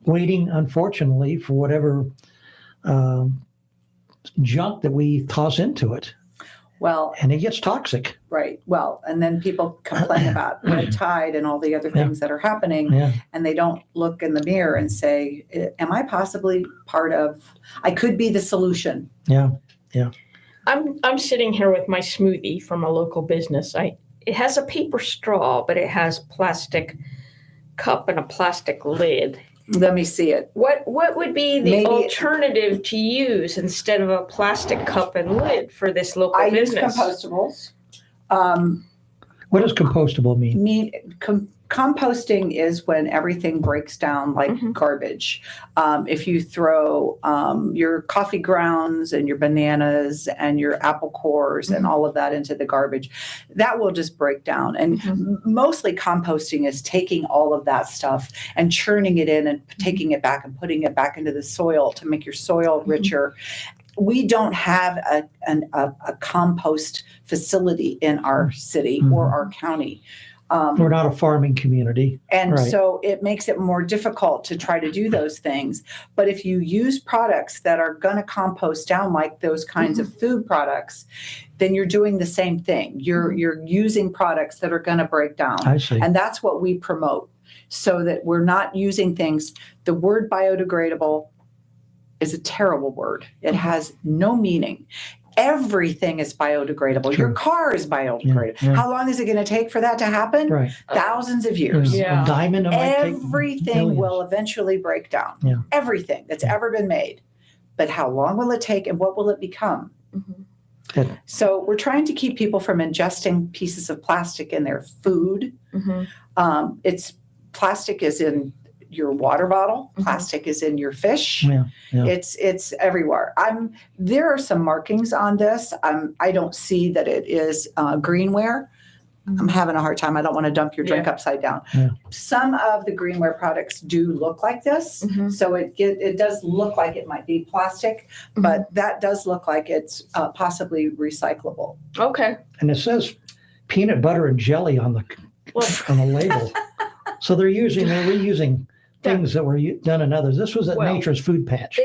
waiting, unfortunately, for whatever junk that we toss into it. Well, and it gets toxic. Right. Well, and then people complain about red tide and all the other things that are happening, and they don't look in the mirror and say, am I possibly I could be the solution. Yeah. I'm sitting here with my smoothie from a local business. It has a paper straw, but it has plastic cup and a plastic lid. Let me see it. What would be the alternative to use instead of a plastic cup and lid for this local business? I use compostables. What does compostable mean? Composting is when everything breaks down like garbage. If you throw your coffee grounds and your bananas and your apple cores and all of that into the garbage, that will just break down. And mostly composting is taking all of that stuff and churning it in and taking it back and putting it back into the soil to make your soil richer. We don't have a compost facility in our city or our county. We're not a farming community. And right. So it makes it more difficult to try to do those things. But if you use products that are going to compost down, like those kinds of food products, then you're doing the same thing. You're using products that are going to break down. I see. And that's what we promote, so that we're not using things. The word biodegradable is a terrible word. It has no meaning. Everything is biodegradable. True. Your car is biodegradable. Yeah. How long is it going to take for that to happen? Right. Thousands of years. A diamond might take Everything millions. will eventually break down. Yeah. Everything that's ever been made. But how long will it take and what will it become? So we're trying to keep people from ingesting pieces of plastic in their food. Plastic is in your water bottle. Plastic is in your fish. Yeah. It's everywhere. There are some markings on this. I don't see that it is greenware. I'm having a hard time. I don't want to dump your drink upside down. Yeah. Some of the greenware products do look like this. So it does look like it might be plastic, but that does look like it's possibly recyclable. Okay. And it says peanut butter and jelly on the label. So they're reusing things that were done in others. This was at Nature's Food Patch.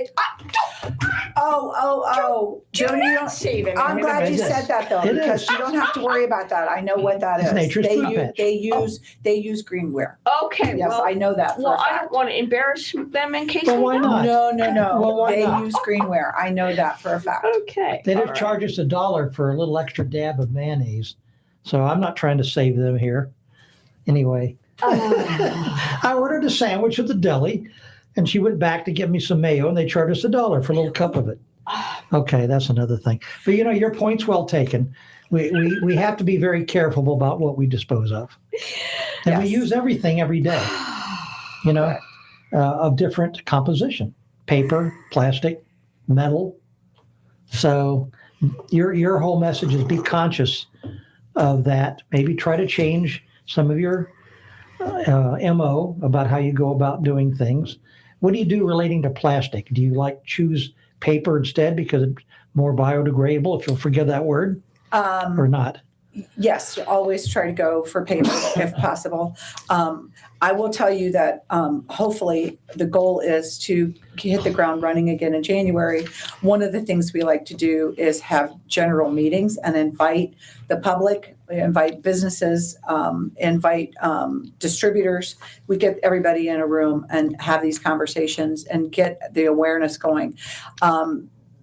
Joni, I'm glad you said that though, because you don't have to worry about that. I know what that is. Nature's Food Patch. They use greenware. Okay. Yes, I know that. Well, I don't want to embarrass them in case. Well, why not? No. Well, why they not? use greenware. I know that for a fact. Okay. They did charge us $1 for a little extra dab of mayonnaise. So I'm not trying to save them here. Anyway. I ordered a sandwich at the deli, and she went back to get me some mayo, and they charged us $1 for a little cup of it. Okay, that's another thing. But your point's well taken. We have to be very careful about what we dispose of, and we use everything every day. Of different composition: paper, plastic, metal. So your whole message is be conscious of that. Maybe try to change some of your MO about how you go about doing things. What do you do relating to plastic? Do you choose paper instead because it's more biodegradable, if you'll forgive that word, or not? Yes, always try to go for paper if possible. I will tell you that hopefully the goal is to hit the ground running again in January. One of the things we like to do is have general meetings and invite the public, invite businesses, invite distributors. We get everybody in a room and have these conversations and get the awareness going.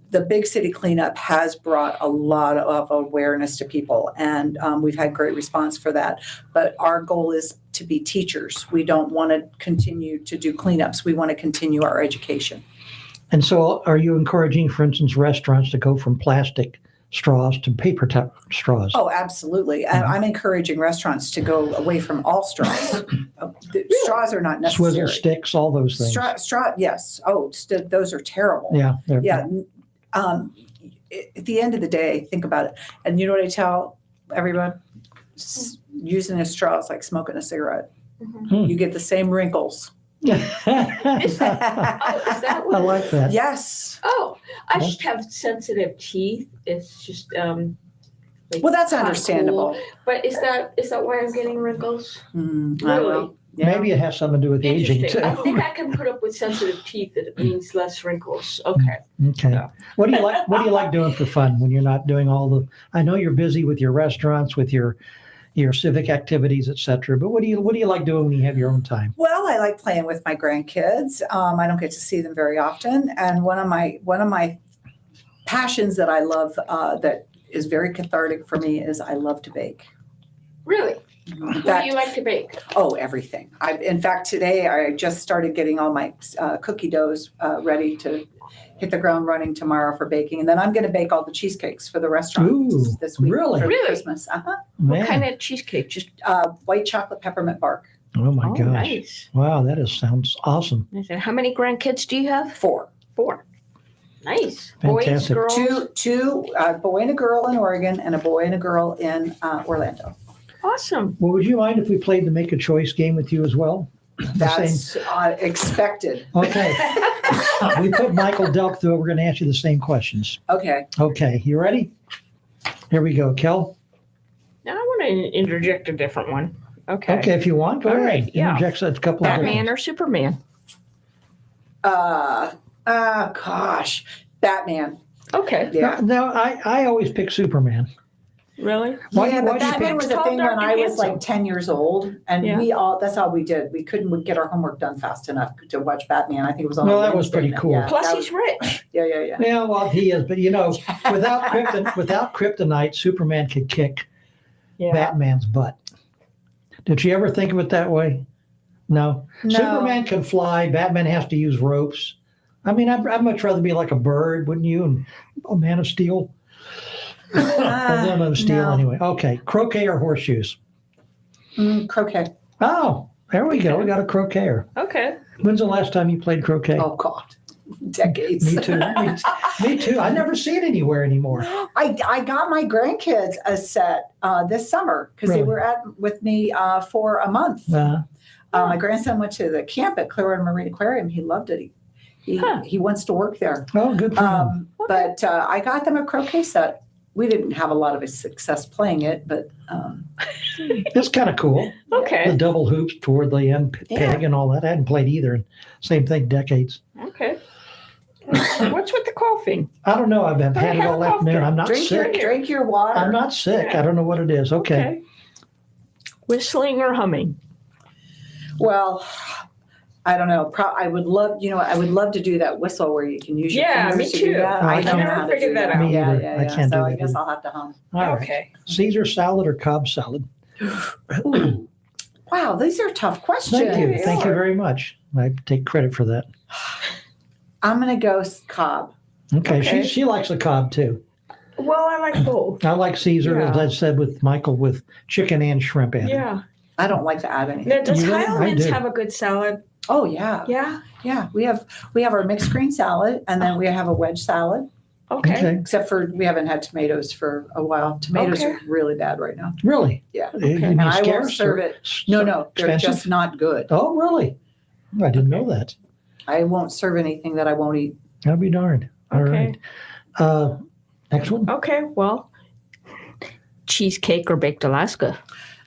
The big city cleanup has brought a lot of awareness to people, and we've had great response for that. But our goal is to be teachers. We don't want to continue to do cleanups. We want to continue our education. And so are you encouraging, for instance, restaurants to go from plastic straws to paper straws? Oh, absolutely. I'm encouraging restaurants to go away from all straws. Straws are not necessary. Swizzle sticks, all those things. Straw, yes. Oh, those are terrible. Yeah. Yeah. At the end of the day, think about it. And you know what I tell everyone? Using a straw is like smoking a cigarette. Mm-hmm. You get the same wrinkles. Is that what I like that. Yes. Oh, I just have sensitive teeth. It's just well, that's understandable. Cool. But is that why I'm getting wrinkles? Really? Yeah. Maybe it has something to do with aging too. I think I can put up with sensitive teeth. It means less wrinkles. Okay. Okay. Yeah. What do you like? What do you like doing for fun when you're not doing all the? I know you're busy with your restaurants, with your civic activities, etc. But what do you like doing when you have your own time? Well, I like playing with my grandkids. I don't get to see them very often, and one of my passions that I love that is very cathartic for me is I love to bake. Really? What do you like to bake? Oh, everything. In fact, today I just started getting all my cookie doughs ready to hit the ground running tomorrow for baking. And then I'm going to bake all the cheesecakes for the restaurants this week for Christmas. What kind of cheesecake? Just white chocolate peppermint bark. Oh, my gosh. Nice. Wow, that sounds awesome. How many grandkids do you have? 4. Nice. Fantastic. Boys, girls? Two, a boy and a girl in Oregon and a boy and a girl in Orlando. Awesome. Well, would you mind if we played the Make a Choice game with you as well? That's expected. Okay. We put Michael Delk through it. We're going to ask you the same questions. Okay. Okay. You ready? Here we go. Kel? Now I want to interject a different one. Okay. Okay, if you want, go ahead. Right, yeah. Interject a couple of Batman or Superman? Gosh. Batman. Okay. Yeah. No, I always pick Superman. Really? But Batman was a thing when I was like 10 years old, and that's all we did. We couldn't get our homework done fast enough to watch Batman. I think it was on that was pretty cool. Yeah, Plus he's rich. Yeah. Yeah, well, he is. But, without kryptonite, Superman could kick Batman's butt. Did you ever think of it that way? No. Superman can fly. Batman has to use ropes. I mean, I'd much rather be like a bird, wouldn't you? And a Man of Steel. Man of Steel, anyway. Okay. Croquet or horseshoes? Croquet. Oh, there we go. We got a croqueter. Okay. When's the last time you played croquet? Oh, God. Decades. Me too. Me too. I never see it anywhere anymore. I got my grandkids a set this summer because they were with me for a month. My grandson went to the camp at Clearwater Marine Aquarium. He loved it. He wants to work there. Oh, good for him. But I got them a croquet set. We didn't have a lot of success playing it, but it's kind of cool. Okay. The double hoops toward the end, peg and all that. I hadn't played either. Same thing, decades. Okay. What's with the coughing? I don't know. I've had it all afternoon. I'm not sick. Drink your water. I'm not sick. Yeah. I don't know what it is. Okay. Whistling or humming? Well, I don't know. I would love to do that whistle where you can use your fingers me to too. do that. I don't know how to do that. Me either. Yeah. I can't do so that I guess either. I'll have to hum. All right. Okay. Caesar salad or Cobb salad? Ooh. Wow, these are tough questions. Thank you. Thank you very much. I take credit for that. I'm going to go Cobb. Okay. She likes the Cobb too. Well, I like both. I like Caesar, as I said with Michael, with chicken and shrimp in it. Yeah. I don't like to add anything. Now, does You really? Highlands I do. have a good salad? Oh, yeah. Yeah. Yeah. We have our mixed green salad, and then we have a wedge salad. Okay. Except for we haven't had tomatoes for a while. Tomatoes are really bad right now. Really? Yeah. Okay. And I won't serve it. No, they're expensive? just not good. Oh, really? I didn't know that. I won't serve anything that I won't eat. I'll be darned. All right. Next one. Okay. Well, cheesecake or baked Alaska?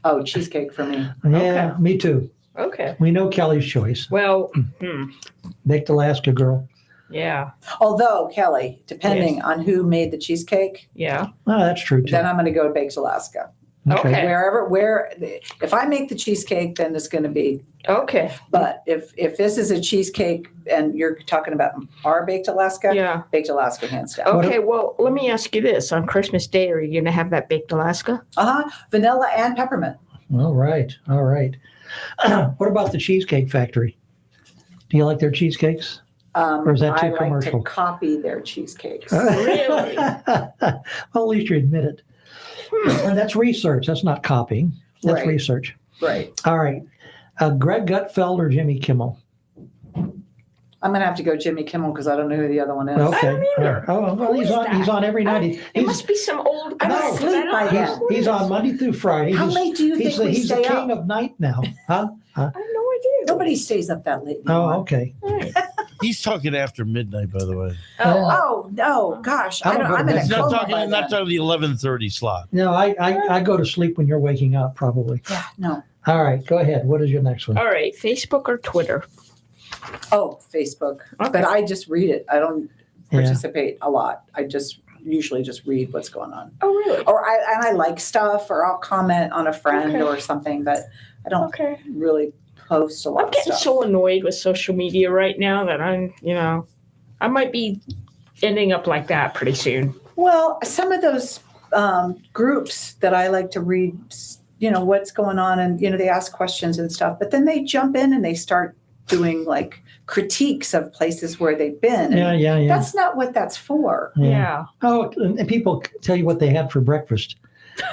Oh, cheesecake for me. Yeah, me too. Okay. We know Kelly's choice. Well, Baked Alaska girl. yeah. Although, Kelly, depending on who made the cheesecake, Yeah. Oh, that's true too. then I'm going to go to Baked Alaska. Okay. If I make the cheesecake, then it's going to be Okay. But if this is a cheesecake and you're talking about our Baked Alaska, Yeah. Baked Alaska hands down. Okay. Well, let me ask you this: on Christmas Day, are you going to have that baked Alaska? Vanilla and peppermint. All right. All right. What about the Cheesecake Factory? Do you like their cheesecakes? Or is that too I like commercial? to copy their cheesecakes. Really? Well, at least you admit it. And that's research. That's not copying. That's Right. research. Right. All right. Greg Gutfeld or Jimmy Kimmel? I'm going to have to go Jimmy Kimmel because I don't know who the other one is. Okay. I don't either. Oh, well, he's on. He's on every night. It must be some old guy. I'm asleep by then. He's on Monday through Friday. How late do you think we he's the stay king up? of night now? Huh? I have no idea. Nobody stays up that late anymore. Oh, okay. He's talking after midnight, by the way. Oh, no, gosh. I don't go to I'm in a bed. He's coma not talking, by not then. talking the 11:30 slot. No, I go to sleep when you're waking up, probably. Yeah, no. All right, go ahead. What is your next one? All right. Facebook or Twitter? Oh, Facebook. Okay. But I just read it. I don't Yeah. participate a lot. I just usually just read what's going on. Oh, really? Or I like stuff, or I'll comment on a friend Okay. or something, but I don't Okay. really post a lot I'm of getting stuff. so annoyed with social media right now that I might be ending up like that pretty soon. Well, some of those groups that I like to read, what's going on, and they ask questions and stuff, but then they jump in and they start doing like critiques of places where they've been. and Yeah. That's not what that's for. Yeah. Oh, and people tell you what they had for breakfast.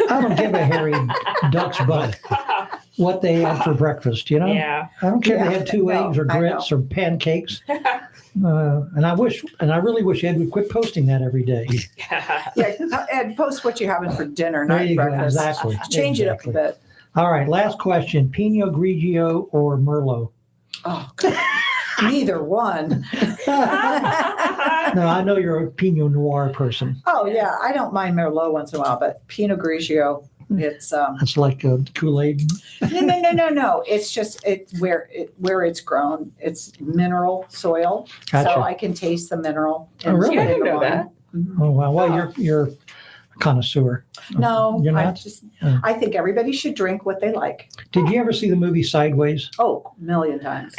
I don't give a hairy duck's butt what they had for breakfast, Yeah. I don't care if they Yeah, had two no, eggs or I grits or pancakes. And I really wish Ed would quit posting that every day. Yeah, and post what you're having for dinner, There not you go, breakfast. exactly, Change it up a exactly. bit. All right, last question. Pinot Grigio or Merlot? Oh, neither one. No, I know you're a Pinot Noir person. Oh yeah, I don't mind Merlot once in a while, but Pinot Grigio, it's It's like Kool-Aid. no. It's just where it's grown. It's mineral soil, Gotcha. so I can taste the mineral. Oh, really? Yeah, I didn't know in the that. wine. Oh, wow. Well, you're a connoisseur. No, You're I not? just Oh. I think everybody should drink what they like. Did you ever see the movie Sideways? Oh, a million times.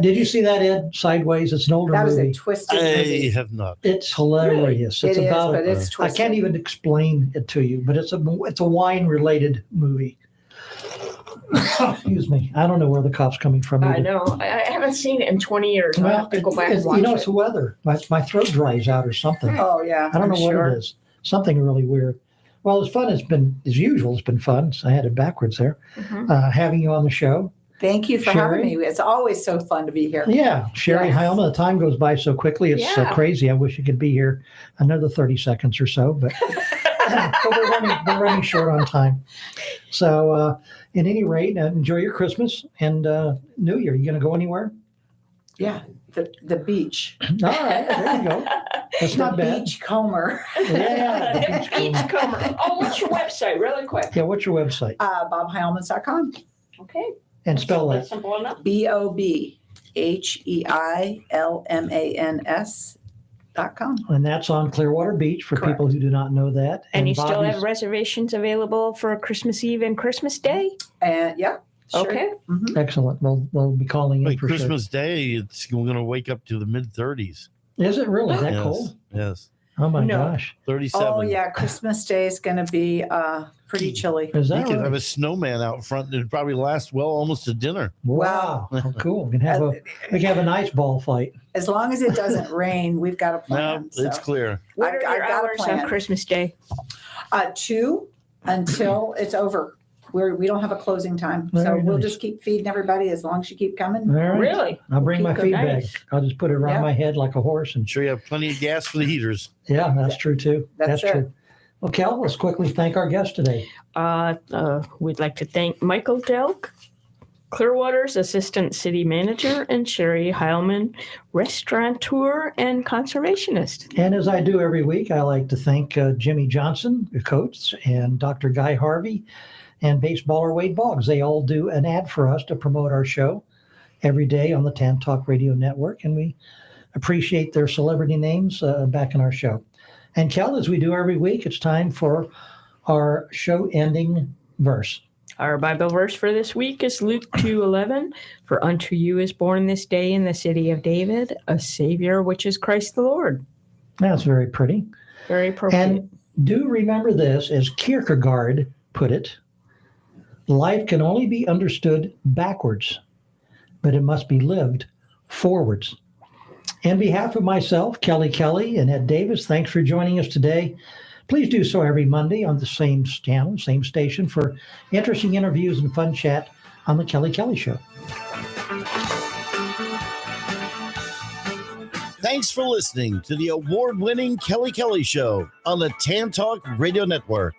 Did you see that, Ed? Sideways? It's an older That was movie. a twisted I movie. have not. It's hilarious. It's It is, about but it's I can't twisted. even explain it to you, but it's a wine-related movie. Excuse me. I don't know where the cough's coming from. I either. know. I haven't seen it in 20 years. I'll have to go back and it's, watch it's it. the weather. My throat dries out or something. Oh yeah, I don't know I'm what sure. it is. Something really weird. Well, it's fun. It's been, as usual, it's been fun. So I had it backwards there. Mhm. Having you on the show. Thank you for Sherry? having me. It's always so fun to be here. Yeah, Sherry Yes. Heilman. The time goes by so quickly. It's Yeah. crazy. I wish you could be here another 30 seconds or so, but, but we're running short on time. So, at any rate, enjoy your Christmas and New Year. You going to go anywhere? Yeah, the beach. All right, there you go. That's not the bad. beach comber. Yeah. The Beachcomber. Oh, what's your website, really quick? Yeah, what's your website? BobHeilmans.com. Okay. And spell That's that. simple enough. BobHeilmans.com. And that's on Clearwater Beach for Correct. people who do not know that. And you still Bobby's- have reservations available for Christmas Eve and Christmas Day? And yeah. Sure. Okay. Mhm. Excellent. We'll be calling in Wait, for Christmas Day, we're going to wake up to the mid-30s. sure. Is it really that Yes. cold? Yes. Oh my No. gosh. 37. Oh yeah, Christmas Day is going to be pretty chilly. Is You that could right? have a snowman out front. It'd probably last almost to dinner. Wow. Oh, cool. We can have an ice ball fight. As long as it doesn't rain, we've got a No, plan. it's clear. What I've are your got a hours plan. on Christmas Day? 2 until it's over. We don't have a closing time. So Very we'll nice. just keep feeding everybody as long as you keep coming. All right. Really? I'll bring my Okay, feedback. nice. I'll just put it around Yeah. my head like a horse. And Sure, you have plenty of gas for the heaters. yeah, that's true too. That's it. true. Well, Kel, let's quickly thank our guest today. We'd like to thank Michael Delk, Clearwater's Assistant City Manager, and Sherry Heilman, Restaurateur and Conservationist. And as I do every week, I like to thank Jimmy Johnson, the coach, and Dr. Guy Harvey, and baseballer Wade Boggs. They all do an ad for us to promote our show every day on the Tan Talk Radio Network, and we appreciate their celebrity names back in our show. And Kel, as we do every week, it's time for our show-ending verse. Our Bible verse for this week is Luke 2:11. For unto you is born this day in the city of David a Savior, which is Christ the Lord. That's very pretty. Very appropriate. And do remember this, as Kierkegaard put it, life can only be understood backwards, but it must be lived forwards. On behalf of myself, Kelly Kelly, and Ed Davis, thanks for joining us today. Please do so every Monday on the same channel, same station, for interesting interviews and fun chat on The Kelly Kelly Show. Thanks for listening to the award-winning Kelly Kelly Show on the Tan Talk Radio Network.